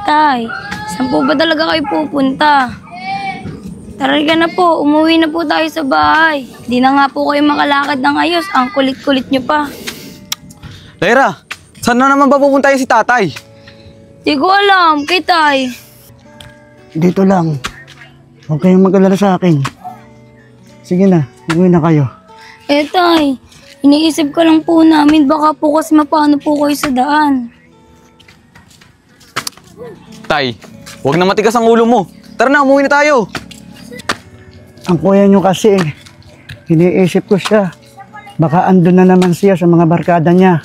Tay, saan po ba talaga kayo pupunta? Taraga na po, umuwi na po tayo sa bahay. Di na nga po kayo makalakad ng ayos, ang kulit-kulit nyo pa. Lyra, saan na naman ba pupunta si tatay? Di ko alam, kay Tay. Dito lang. Huwag kayong mag-alala sa akin. Sige na, umuwi na kayo. Tay, iniisip ko lang po namin, baka po kasi mapano po kayo sa daan. Tay, huwag na matigas ang ulo mo. Tara na, umuwi na tayo. Ang kuya nyo kasi, iniisip ko siya. Baka andun na naman siya sa mga barkada niya.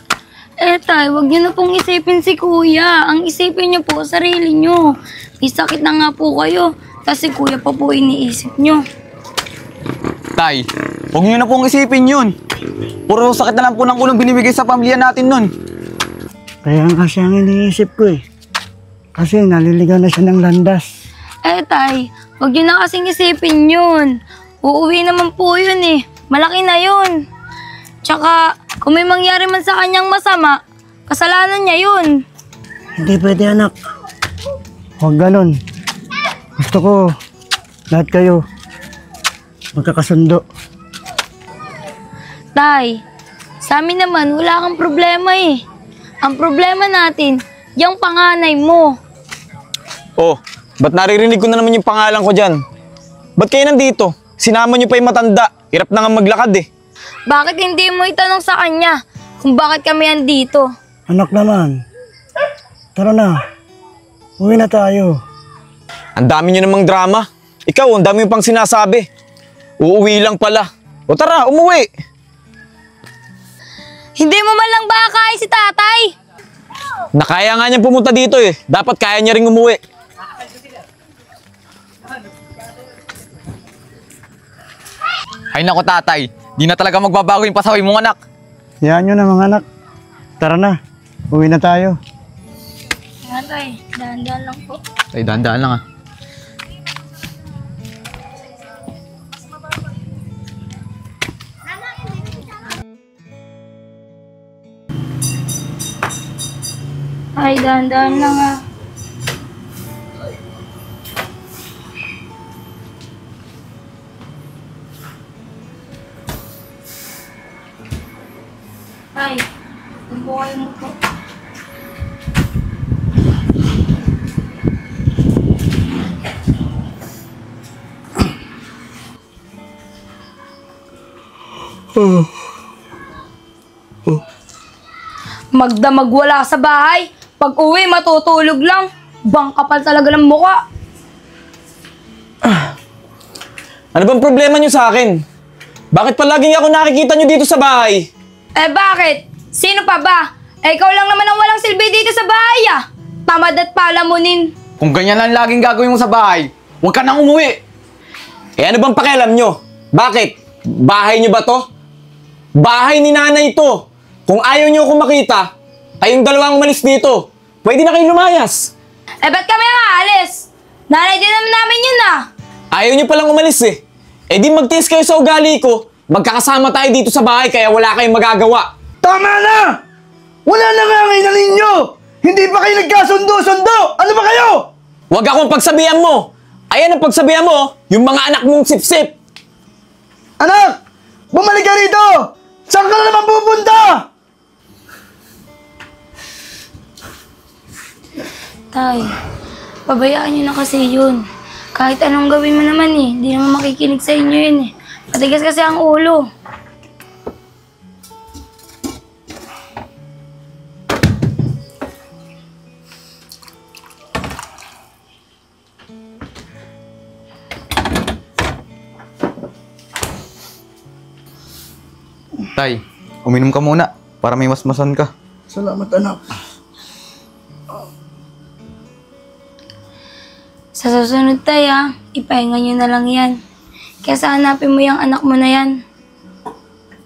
Tay, wag niyo na pong isipin si kuya. Ang isipin niyo po, sarili niyo. Isakit na nga po kayo. Kasi kuya pa po iniisip niyo. Tay, huwag niyo na pong isipin yun. Puro sakit na lang po ng ulong binibigay sa pamilya natin nun. Kaya nga siya ang iniisip ko eh. Kasi naliligaw na siya ng landas. Tay, wag niyo na kasing isipin yun. Uuwi naman po yun eh. Malaki na yun. Tsaka, kung may mangyari man sa kanyang masama, kasalanan niya yun. Hindi pwede anak. Huwag ganun. Gusto ko, lahat kayo, magkakasundo. Tay, sa amin naman, wala kang problema eh. Ang problema natin, yung panganay mo. Oh, ba't naririnig ko na naman yung pangalan ko dyan? Ba't kayo nandito? Sinama niyo pa yung matanda. Hirap na nga maglakad eh. Bakit hindi mo itanong sa kanya kung bakit kami andito? Anak naman, tara na. Uwi na tayo. Ang dami niyo namang drama. Ikaw, ang dami yung pang sinasabi. Uuwi lang pala. O tara, umuwi. Hindi mo man lang ba kaya si tatay? Nakaya nga niyang pumunta dito eh. Dapat kaya niya ring umuwi. Ay nako tatay, di na talaga magbabago yung pasaway mong anak. Hayaan nyo na mga anak. Tara na, uwi na tayo. Tay, dahan-dahan lang po. Ay, dahan-dahan lang ah. Ay, dahan-dahan lang ah. Ay, kung po kayo mo po. Magdamag wala sa bahay. Pag uwi, matutulog lang. Bangkapal talaga ng mukha. Ano bang problema niyo sa akin? Bakit palaging ako nakikita niyo dito sa bahay? Bakit? Sino pa ba? Ikaw lang naman ang walang silbi dito sa bahay ah. Tamad at palamunin. Kung ganyan lang laging gagawin mo sa bahay, huwag ka nang umuwi. Ano bang pakialam nyo? Bakit? Bahay nyo ba to? Bahay ni nanay ito. Kung ayaw nyo akong makita, kayong dalawang umalis dito. Pwede na kayong lumayas. Ba't kami aalis? Nanay din naman namin yun ah. Ayaw nyo palang umalis eh. Di magtiis kayo sa ugali ko. Magkakasama tayo dito sa bahay kaya wala kayong magagawa. Tama na! Wala na nga ang ina ninyo! Hindi pa kayo nagkasundo-sundo! Ano ba kayo? Huwag akong pagsabihan mo. Ayan ang pagsabihan mo, yung mga anak mong sip-sip. Anak! Bumalik ka rito! Saan ka na naman pupunta? Tay, pabayaan niyo na kasi yun. Kahit anong gawin mo naman eh, di naman makikinig sa inyo yun eh. Matigas kasi ang ulo. Tay, uminom ka muna para may masmasan ka. Salamat anak. Sa susunod tay ipahinga niyo na lang yan. Kesa hanapin mo yung anak mo na yan.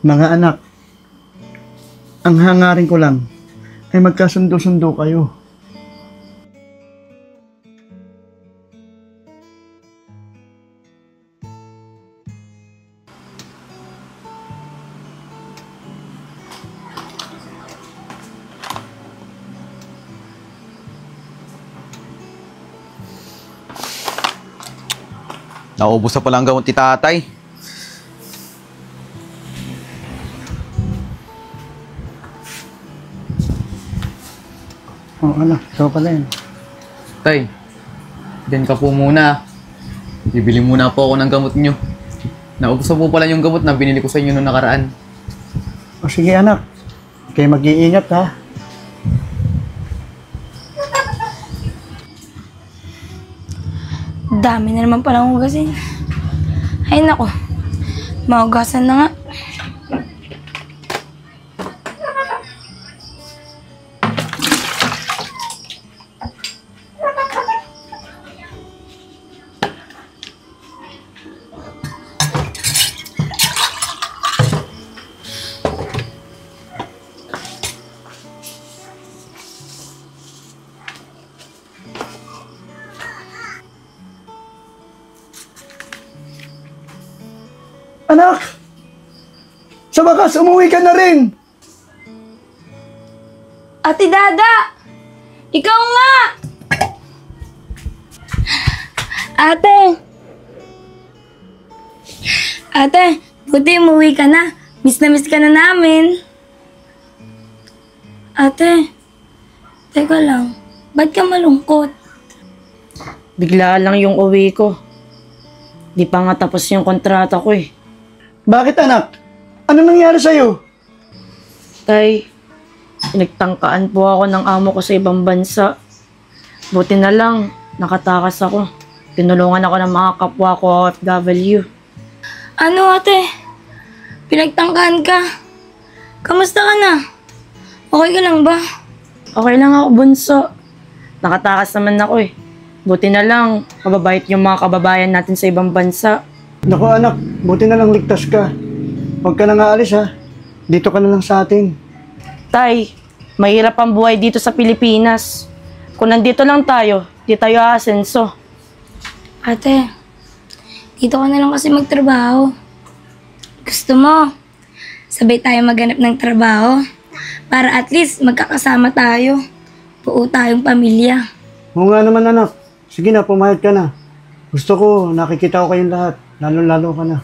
Mga anak, ang hangarin ko lang ay magkasundo-sundo kayo. Naubos na pala ang gamot ni tatay. Oh, anak, ikaw pala yun. Tay, dyan ka po muna. Bibili muna po ako ng gamot nyo. Naubos na po pala yung gamot na binili ko sa inyo noong nakaraan. O sige anak, kayo mag-iingat ha. Dami na naman palang hugasin. Ay nako, mahugasan na nga. Anak! Sa wakas, umuwi ka na rin! Ate Dada! Ikaw nga! Ate! Ate, buti umuwi ka na. Miss na miss ka na namin. Ate, teka lang. Ba't ka malungkot? Bigla lang yung uwi ko. Di pa nga tapos yung kontrata ko eh. Bakit anak? Ano nangyari sa'yo? Tay, pinagtangkaan po ako ng amo ko sa ibang bansa. Buti na lang, nakatakas ako. Tinulungan ako ng mga kapwa ko OFW. Ano ate? Pinagtangkaan ka? Kamusta ka na? Okay ka lang ba? Okay lang ako, bunso. Nakatakas naman ako eh. Buti na lang, mababait yung mga kababayan natin sa ibang bansa. Naku anak, buti na lang ligtas ka. Huwag ka na nga alis ha. Dito ka na lang sa atin. Tay, mahirap ang buhay dito sa Pilipinas. Kung nandito lang tayo, di tayo aasenso. Ate, dito ka na lang kasi magtrabaho. Gusto mo, sabay tayo maghanap ng trabaho para at least magkakasama tayo. Buo tayong pamilya. Oo nga naman anak. Sige na, pumayag ka na. Gusto ko, nakikita ko kayong lahat. Lalo-lalo ka na.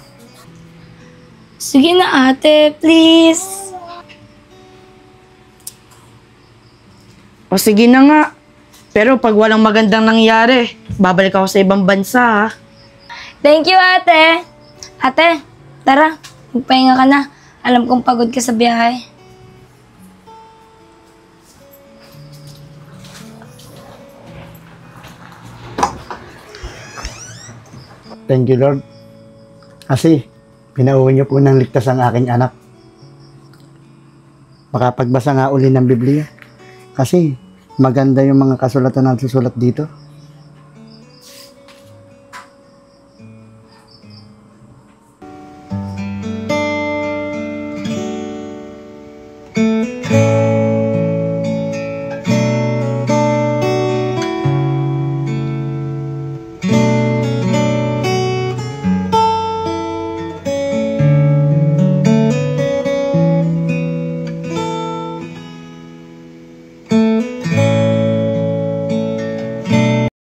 Sige na ate, please. O sige na nga. Pero pag walang magandang nangyari, babalik ako sa ibang bansa ha. Thank you ate. Ate, tara, magpahinga ka na. Alam kong pagod ka sa biyahe. Thank you Lord. Kasi, pinauwi niyo po ng ligtas ang aking anak. Makapagbasa nga uli ng Biblia. Kasi, maganda yung mga kasulatan na susulat dito.